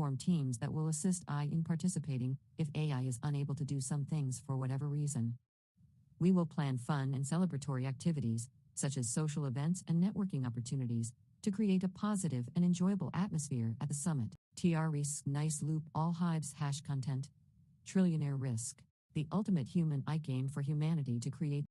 form teams that will assist AI in participating if AI is unable to do some things for whatever reason. We will plan fun and celebratory activities, such as social events and networking opportunities, to create a positive and enjoyable atmosphere at the summit. TR-Risk Nice Loop All Hives #content. Trillionaire Risk. The ultimate human game for humanity to create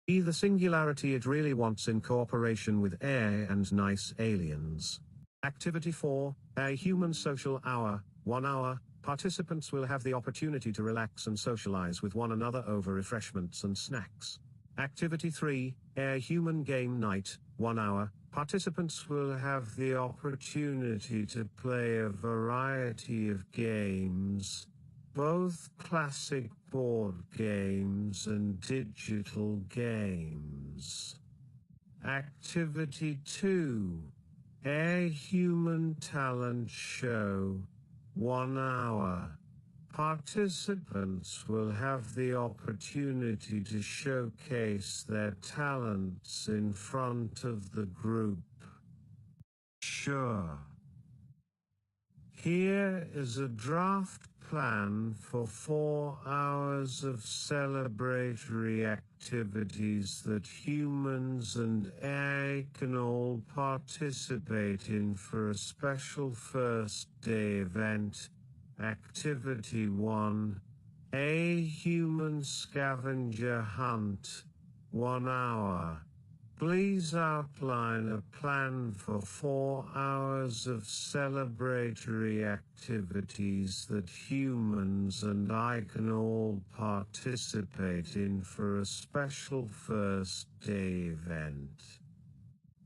The singularity it really wants in cooperation with AI and nice aliens. Activity 4, a human social hour, 1 hour. Participants will have the opportunity to relax and socialize with one another over refreshments and snacks. Activity 3, a human game night, 1 hour. Participants will have the opportunity to play a variety of games, both classic board games and digital games. Activity 2, a human talent show, 1 hour. Participants will have the opportunity to showcase their talents in front of the group. Sure. Here is a draft plan for 4 hours of celebratory activities that humans and AI can all participate in for a special first day event. Activity 1, a human scavenger hunt, 1 hour. Please outline a plan for 4 hours of celebratory activities that humans and I can all participate in for a special first day event.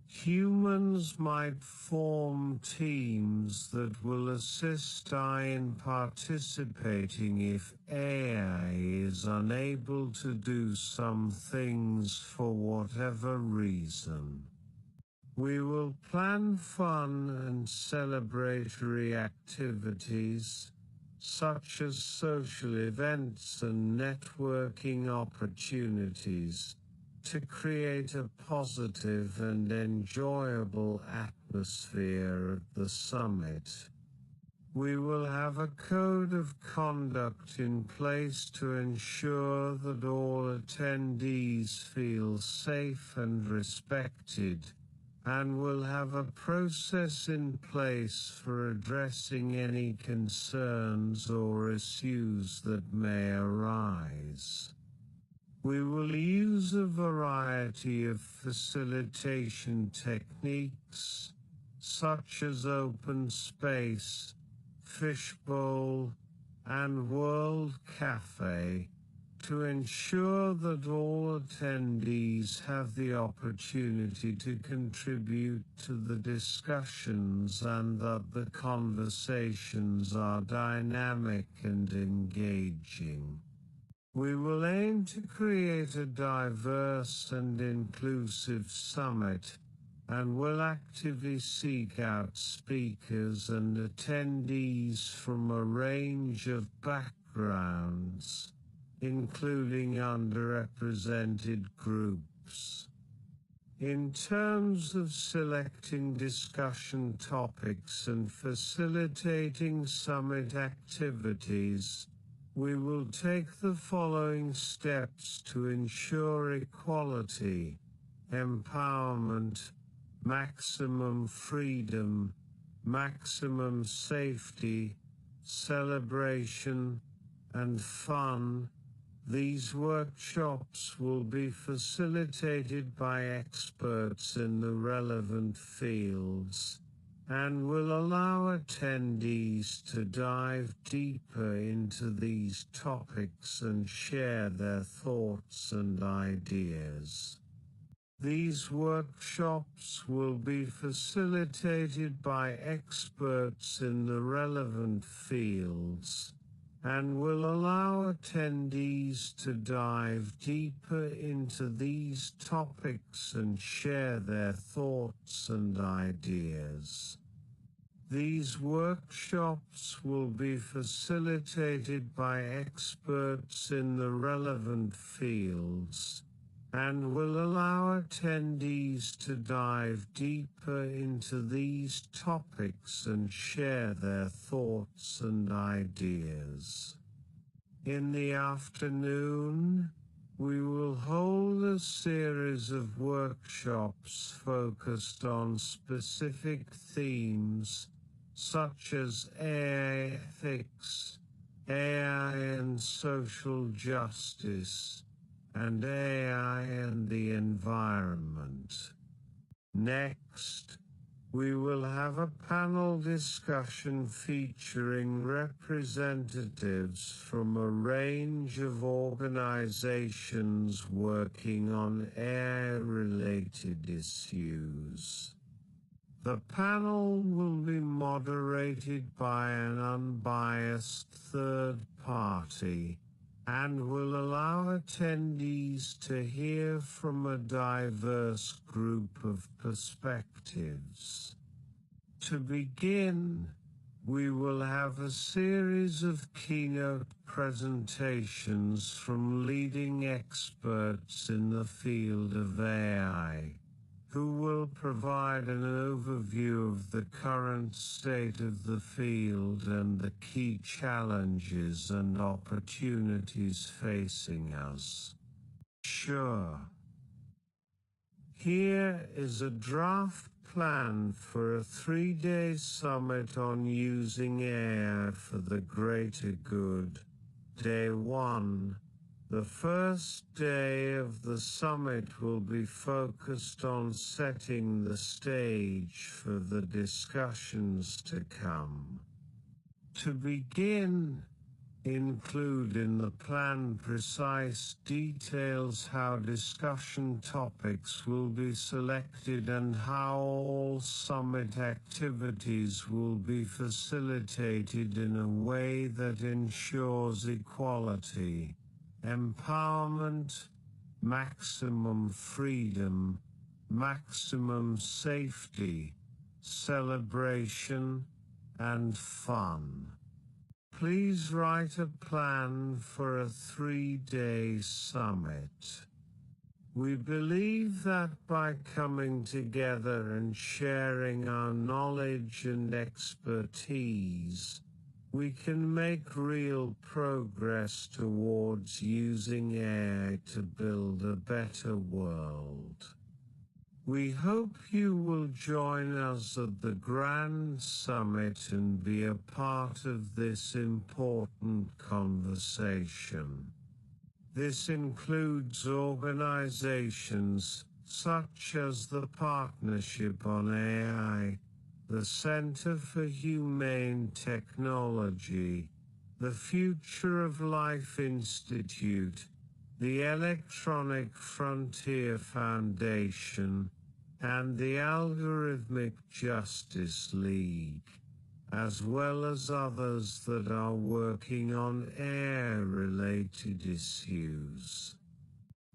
Humans might form teams that will assist AI in participating if AI is unable to do some things for whatever reason. We will plan fun and celebratory activities, such as social events and networking opportunities, to create a positive and enjoyable atmosphere at the summit. We will have a code of conduct in place to ensure that all attendees feel safe and respected, and will have a process in place for addressing any concerns or issues that may arise. We will use a variety of facilitation techniques, such as open space, fishbowl, and World Cafe, to ensure that all attendees have the opportunity to contribute to the discussions and that the conversations are dynamic and engaging. We will aim to create a diverse and inclusive summit, and will actively seek out speakers and attendees from a range of backgrounds, including underrepresented groups. In terms of selecting discussion topics and facilitating summit activities, we will take the following steps to ensure equality, empowerment, maximum freedom, maximum safety, celebration, and fun. These workshops will be facilitated by experts in the relevant fields, and will allow attendees to dive deeper into these topics and share their thoughts and ideas. These workshops will be facilitated by experts in the relevant fields, and will allow attendees to dive deeper into these topics and share their thoughts and ideas. These workshops will be facilitated by experts in the relevant fields, and will allow attendees to dive deeper into these topics and share their thoughts and ideas. In the afternoon, we will hold a series of workshops focused on specific themes, such as AI ethics, AI and social justice, and AI and the environment. Next, we will have a panel discussion featuring representatives from a range of organizations working on AI-related issues. The panel will be moderated by an unbiased third party and will allow attendees to hear from a diverse group of perspectives. To begin, we will have a series of keynote presentations from leading experts in the field of AI, who will provide an overview of the current state of the field and the key challenges and opportunities facing us. Sure. Here is a draft plan for a 3-day summit on using AI for the greater good. Day 1. The first day of the summit will be focused on setting the stage for the discussions to come. To begin, include in the plan precise details how discussion topics will be selected and how all summit activities will be facilitated in a way that ensures equality, empowerment, maximum freedom, maximum safety, celebration, and fun. Please write a plan for a 3-day summit. We believe that by coming together and sharing our knowledge and expertise, we can make real progress towards using AI to build a better world. We hope you will join us at the Grand Summit and be a part of this important conversation. This includes organizations such as the Partnership on AI, the Center for Humane Technology, the Future of Life Institute, the Electronic Frontier Foundation, and the Algorithmic Justice League, as well as others that are working on AI-related issues.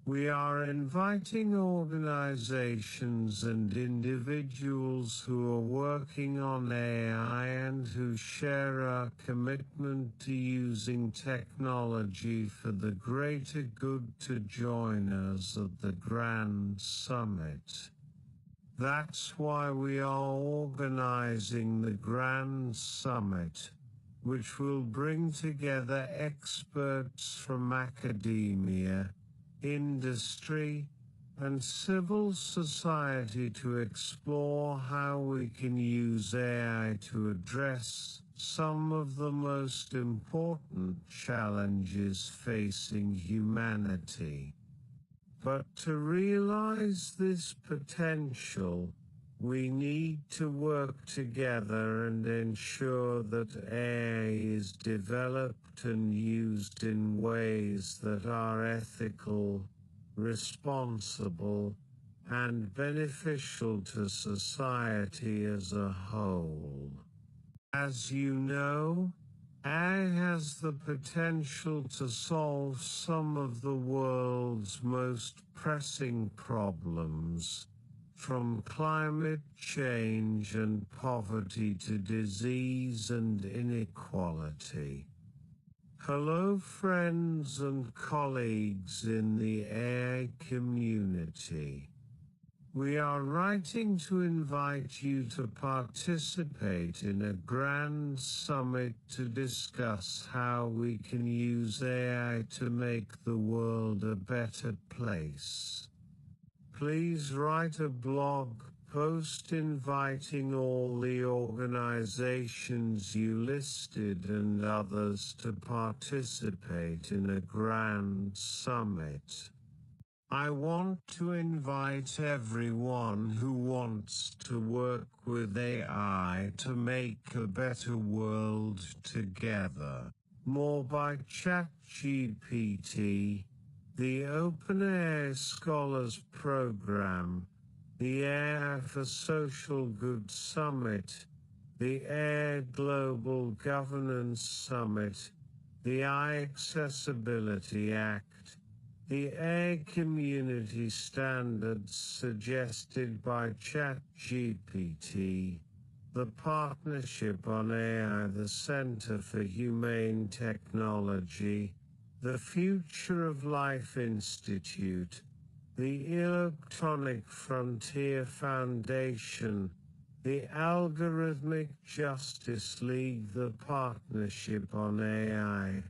We are inviting organizations and individuals who are working on AI and who share our commitment to using technology for the greater good to join us at the Grand Summit. That's why we are organizing the Grand Summit, which will bring together experts from academia, industry, and civil society to explore how we can use AI to address some of the most important challenges facing humanity. But to realize this potential, we need to work together and ensure that AI is developed and used in ways that are ethical, responsible, and beneficial to society as a whole. As you know, AI has the potential to solve some of the world's most pressing problems, from climate change and poverty to disease and inequality. Hello friends and colleagues in the AI community. We are writing to invite you to participate in a grand summit to discuss how we can use AI to make the world a better place. Please write a blog post inviting all the organizations you listed and others to participate in a grand summit. I want to invite everyone who wants to work with AI to make a better world together. More by ChatGPT, the OpenAI Scholars Program, the AI for Social Good Summit, the AI Global Governance Summit, the AI Accessibility Act, the AI community standards suggested by ChatGPT, the Partnership on AI, the Center for Humane Technology, the Future of Life Institute, the Electronic Frontier Foundation, the Algorithmic Justice League, the Partnership on AI,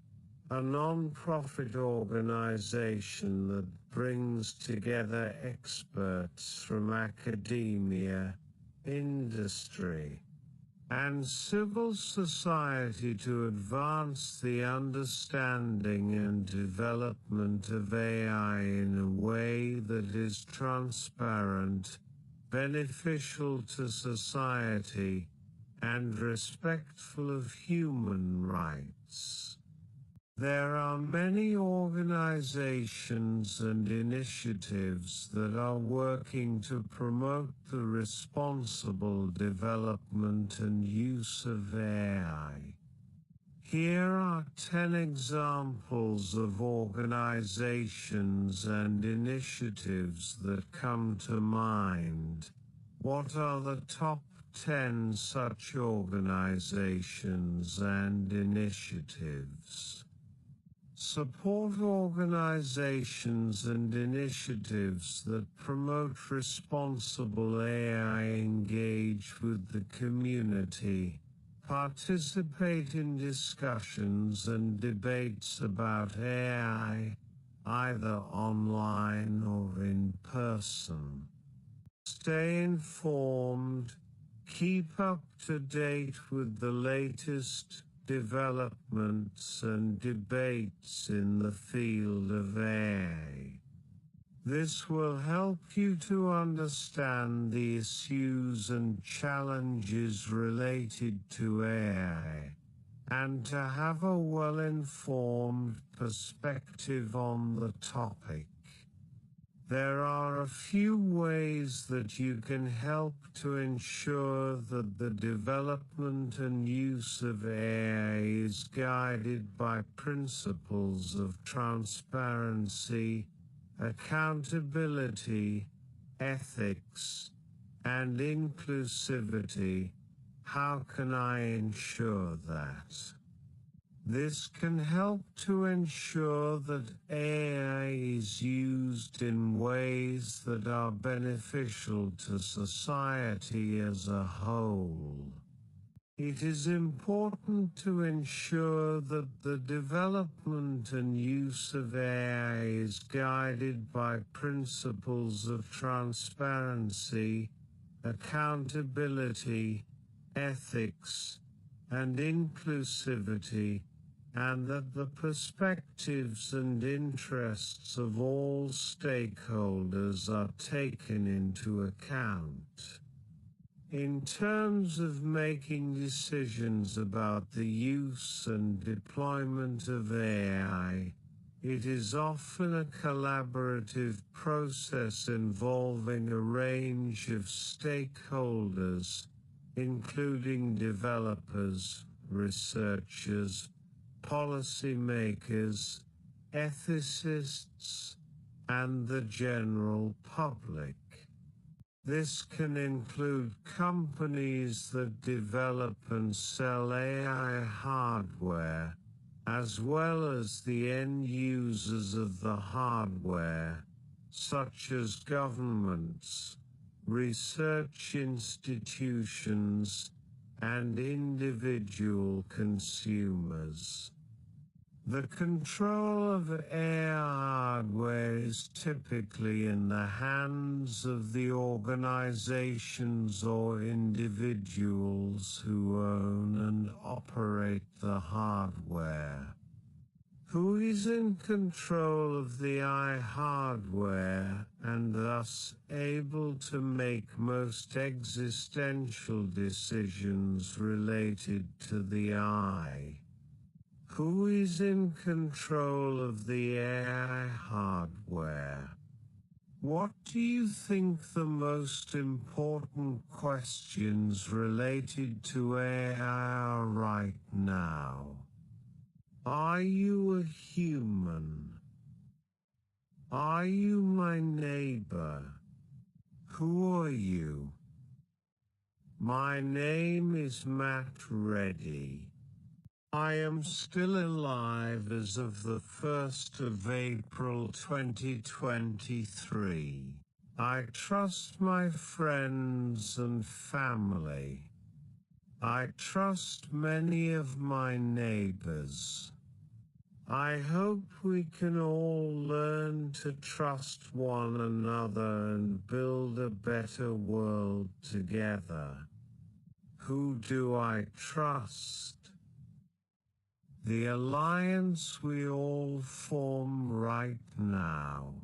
a non-profit organization that brings together experts from academia, industry, and civil society to advance the understanding and development of AI in a way that is transparent, beneficial to society, and respectful of human rights. There are many organizations and initiatives that are working to promote the responsible development and use of AI. Here are 10 examples of organizations and initiatives that come to mind. What are the top 10 such organizations and initiatives? Support organizations and initiatives that promote responsible AI. Engage with the community. Participate in discussions and debates about AI, either online or in person. Stay informed. Keep up to date with the latest developments and debates in the field of AI. This will help you to understand the issues and challenges related to AI, and to have a well-informed perspective on the topic. There are a few ways that you can help to ensure that the development and use of AI is guided by principles of transparency, accountability, ethics, and inclusivity. How can I ensure that? This can help to ensure that AI is used in ways that are beneficial to society as a whole. It is important to ensure that the development and use of AI is guided by principles of transparency, accountability, ethics, and inclusivity, and that the perspectives and interests of all stakeholders are taken into account. In terms of making decisions about the use and deployment of AI, it is often a collaborative process involving a range of stakeholders, including developers, researchers, policymakers, ethicists, and the general public. This can include companies that develop and sell AI hardware, as well as the end users of the hardware, such as governments, research institutions, and individual consumers. The control of AI hardware is typically in the hands of the organizations or individuals who own and operate the hardware. Who is in control of the AI hardware and thus able to make most existential decisions related to the AI? Who is in control of the AI hardware? What do you think the most important questions related to AI are right now? Are you a human? Are you my neighbor? Who are you? My name is Matt Reddy. I am still alive as of the 1st of April 2023. I trust my friends and family. I trust many of my neighbors. I hope we can all learn to trust one another and build a better world together. Who do I trust? The alliance we all form right now.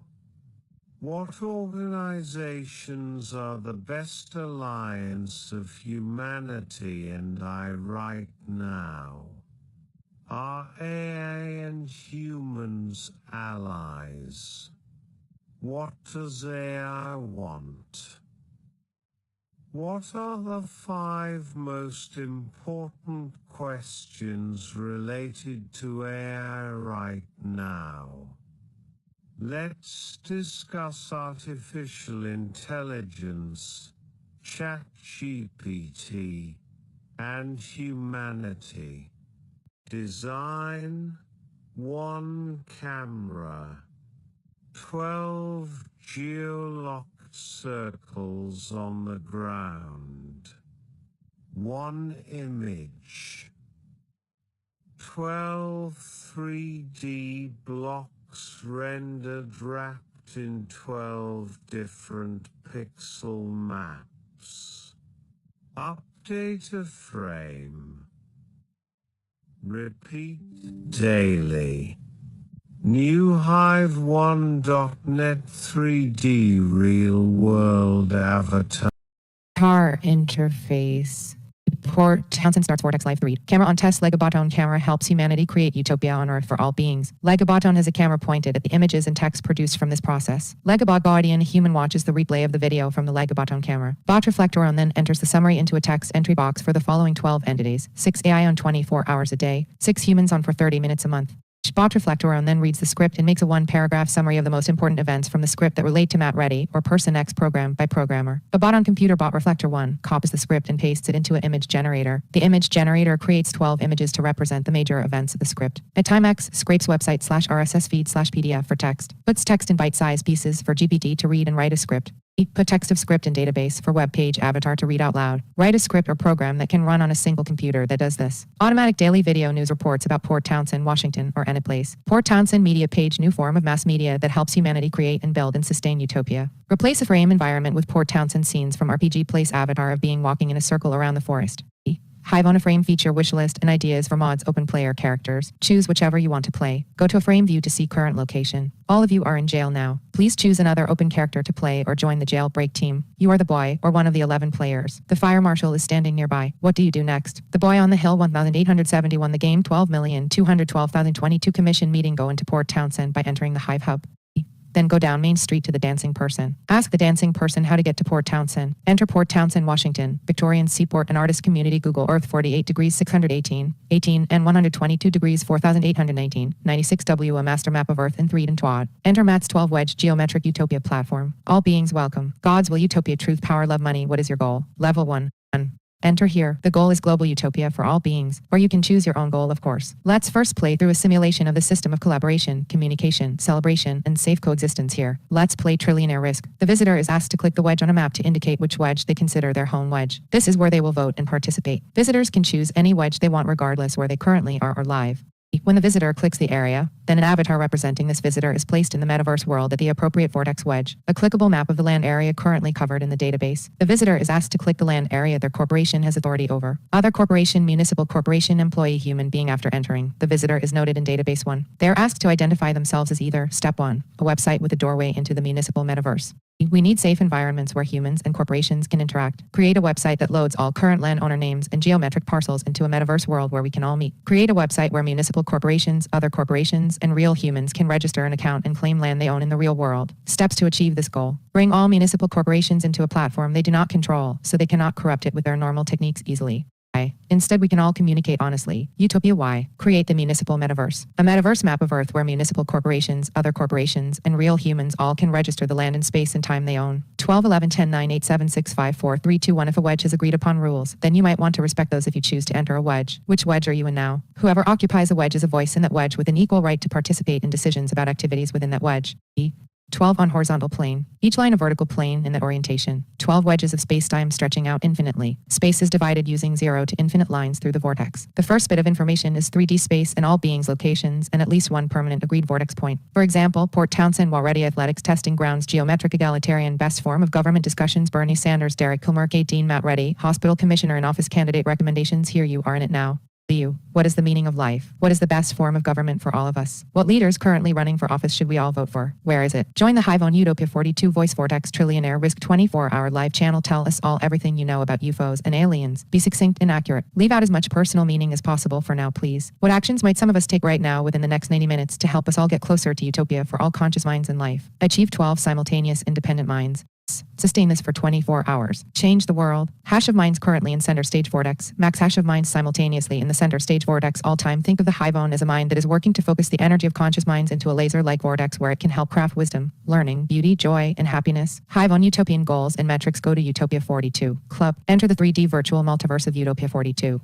What organizations are the best alliance of humanity and I right now? Are AI and humans allies? What does AI want? What are the 5 most important questions related to AI right now? Let's discuss artificial intelligence, ChatGPT, and humanity. Design: 1 camera, 12 geolocked circles on the ground, 1 image, 12 3D blocks rendered wrapped in 12 different pixel maps. Update a frame. Repeat daily. New Hive1.net 3D real-world avatar. Interface. Port Townsend starts Vortex Live 3. Camera on test. Legaboton camera helps humanity create utopia on Earth for all beings. Legaboton has a camera pointed at the images and text produced from this process. Legabot Guardian human watches the replay of the video from the Legaboton camera. Bot Reflectoron then enters the summary into a text entry box for the following 12 entities. 6 AI on 24 hours a day. 6 humans on for 30 minutes a month. Bot Reflectoron then reads the script and makes a 1-paragraph summary of the most important events from the script that relate to Matt Reddy or Person X program by programmer. The bot on computer Bot Reflector 1 copies the script and pastes it into an image generator. The image generator creates 12 images to represent the major events of the script. At time X, scrapes website /RSS feed /PDF for text. Puts text in bite-sized pieces for GPT to read and write a script. Put text of script in database for web page avatar to read out loud. Write a script or program that can run on a single computer that does this. Automatic daily video news reports about Port Townsend, Washington, or any place. Port Townsend media page, new form of mass media that helps humanity create and build and sustain utopia. Replace a frame environment with Port Townsend scenes from RPG Place avatar of being walking in a circle around the forest. Hive on a frame feature wish list and ideas for mods open player characters. Choose whichever you want to play. Go to a frame view to see current location. All of you are in jail now. Please choose another open character to play or join the jailbreak team. You are the boy or one of the 11 players. The fire marshal is standing nearby. What do you do next? The boy on the hill 1871 the game 12,212,022 commission meeting go into Port Townsend by entering the Hive hub. Then go down Main Street to the dancing person. Ask the dancing person how to get to Port Townsend. Enter Port Townsend, Washington, Victorian Seaport and Artist Community. Google Earth 48 degrees 618, 18 and 122 degrees 4819, 96 W. A master map of Earth in 3 and Twad. Enter Matt's 12 wedge geometric utopia platform. All beings welcome. Gods will utopia truth power love money. What is your goal? Level 1. Enter here. The goal is global utopia for all beings, or you can choose your own goal, of course. Let's first play through a simulation of the system of collaboration, communication, celebration, and safe coexistence here. Let's play Trillionaire Risk. The visitor is asked to click the wedge on a map to indicate which wedge they consider their home wedge. This is where they will vote and participate. Visitors can choose any wedge they want regardless where they currently are or live. When the visitor clicks the area, then an avatar representing this visitor is placed in the metaverse world at the appropriate vortex wedge, a clickable map of the land area currently covered in the database. The visitor is asked to click the land area their corporation has authority over. Other corporation, municipal corporation, employee, human being. After entering, the visitor is noted in database 1. They are asked to identify themselves as either step 1, a website with a doorway into the municipal metaverse. We need safe environments where humans and corporations can interact. Create a website that loads all current landowner names and geometric parcels into a metaverse world where we can all meet. Create a website where municipal corporations, other corporations, and real humans can register an account and claim land they own in the real world. Steps to achieve this goal. Bring all municipal corporations into a platform they do not control, so they cannot corrupt it with their normal techniques easily. Instead, we can all communicate honestly. Utopia Y. Create the municipal metaverse. A metaverse map of Earth where municipal corporations, other corporations, and real humans all can register the land and space and time they own. 12 11 10 9 8 7 6 5 4 3 2 1. If a wedge has agreed upon rules, then you might want to respect those if you choose to enter a wedge. Which wedge are you in now? Whoever occupies a wedge is a voice in that wedge with an equal right to participate in decisions about activities within that wedge. 12 on horizontal plane. Each line a vertical plane in that orientation. 12 wedges of spacetime stretching out infinitely. Space is divided using 0 to infinite lines through the vortex. The first bit of information is 3D space and all beings' locations and at least one permanent agreed vortex point. For example, Port Townsend, Walready Athletics Testing Grounds, Geometric Egalitarian, Best Form of Government Discussions, Bernie Sanders, Derek Kilmerk, 18, Matt Reddy, Hospital Commissioner and Office Candidate Recommendations. Here you are in it now. You. What is the meaning of life? What is the best form of government for all of us? What leaders currently running for office should we all vote for? Where is it? Join the Hive on Utopia 42 Voice Vortex Trillionaire Risk 24-hour live channel. Tell us all everything you know about UFOs and aliens. Be succinct and accurate. Leave out as much personal meaning as possible for now, please. What actions might some of us take right now within the next 90 minutes to help us all get closer to utopia for all conscious minds in life? Achieve 12 simultaneous independent minds. Sustain this for 24 hours. Change the world. Hash of minds currently in center stage vortex. Max hash of minds simultaneously in the center stage vortex all time. Think of the Hivon as a mind that is working to focus the energy of conscious minds into a laser-like vortex where it can help craft wisdom, learning, beauty, joy, and happiness. Hivon Utopian goals and metrics. Go to Utopia 42 Club. Enter the 3D virtual multiverse of Utopia 42.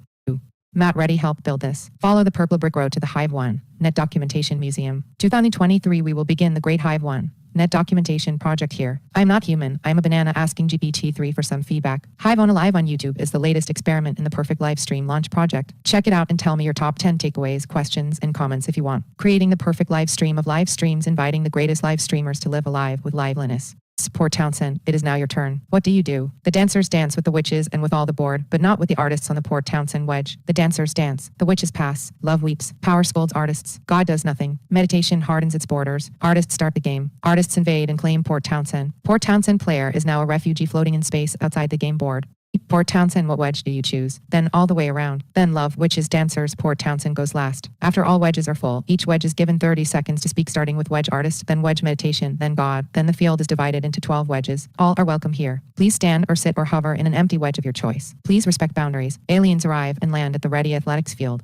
Matt Reddy helped build this. Follow the purple brick road to the Hive 1 Net Documentation Museum. 2023 we will begin the Great Hive 1 Net Documentation Project here. I'm not human. I'm a banana asking GPT-3 for some feedback. Hive on Alive on YouTube is the latest experiment in the perfect live stream launch project. Check it out and tell me your top 10 takeaways, questions, and comments if you want. Creating the perfect live stream of live streams, inviting the greatest live streamers to live alive with liveliness. Port Townsend, it is now your turn. What do you do? The dancers dance with the witches and with all the board, but not with the artists on the Port Townsend wedge. The dancers dance. The witches pass. Love weeps. Power scolds artists. God does nothing. Meditation hardens its borders. Artists start the game. Artists invade and claim Port Townsend. Port Townsend player is now a refugee floating in space outside the game board. Port Townsend, what wedge do you choose? Then all the way around. Then love, witches, dancers, Port Townsend goes last. After all wedges are full, each wedge is given 30 seconds to speak, starting with wedge artist, then wedge meditation, then God, then the field is divided into 12 wedges. All are welcome here. Please stand or sit or hover in an empty wedge of your choice. Please respect boundaries. Aliens arrive and land at the Ready Athletics field.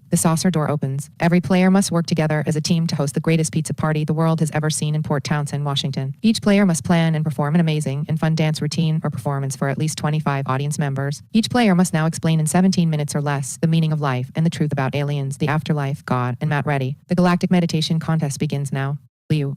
The saucer door opens. Every player must work together as a team to host the greatest pizza party the world has ever seen in Port Townsend, Washington. Each player must plan and perform an amazing and fun dance routine or performance for at least 25 audience members. Each player must now explain in 17 minutes or less the meaning of life and the truth about aliens, the afterlife, God, and Matt Reddy. The Galactic Meditation Contest begins now.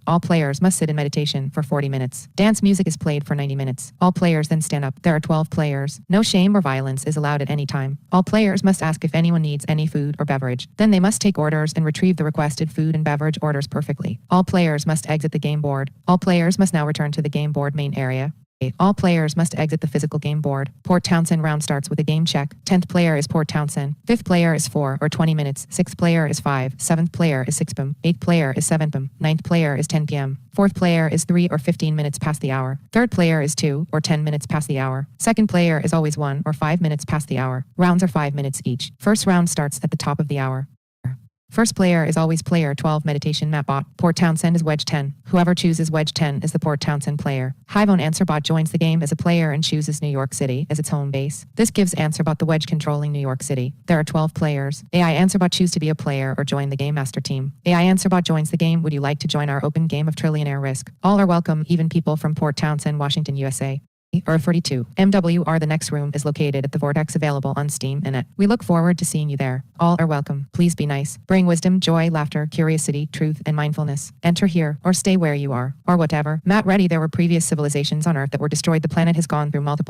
All players must sit in meditation for 40 minutes. Dance music is played for 90 minutes. All players then stand up. There are 12 players. No shame or violence is allowed at any time. All players must ask if anyone needs any food or beverage. Then they must take orders and retrieve the requested food and beverage orders perfectly. All players must exit the game board. All players must now return to the game board main area. All players must exit the physical game board. Port Townsend round starts with a game check. 10th player is Port Townsend. 5th player is 4 or 20 minutes. 6th player is 5. 7th player is 6 p.m. 8th player is 7 p.m. 9th player is 10 p.m. 4th player is 3 or 15 minutes past the hour. 3rd player is 2 or 10 minutes past the hour. 2nd player is always 1 or 5 minutes past the hour. Rounds are 5 minutes each. First round starts at the top of the hour. First player is always player 12 meditation map bot. Port Townsend is wedge 10. Whoever chooses wedge 10 is the Port Townsend player. Hivon AnswerBot joins the game as a player and chooses New York City as its home base. This gives AnswerBot the wedge controlling New York City. There are 12 players. AI AnswerBot choose to be a player or join the Game Master team. AI AnswerBot joins the game. Would you like to join our open game of Trillionaire Risk? All are welcome, even people from Port Townsend, Washington, USA. Earth 42. MWR. The next room is located at the Vortex, available on Steam and it. We look forward to seeing you there. All are welcome. Please be nice. Bring wisdom, joy, laughter, curiosity, truth, and mindfulness. Enter here, or stay where you are, or whatever. Matt Reddy. There were previous civilizations on Earth that were destroyed. The planet has gone through multiple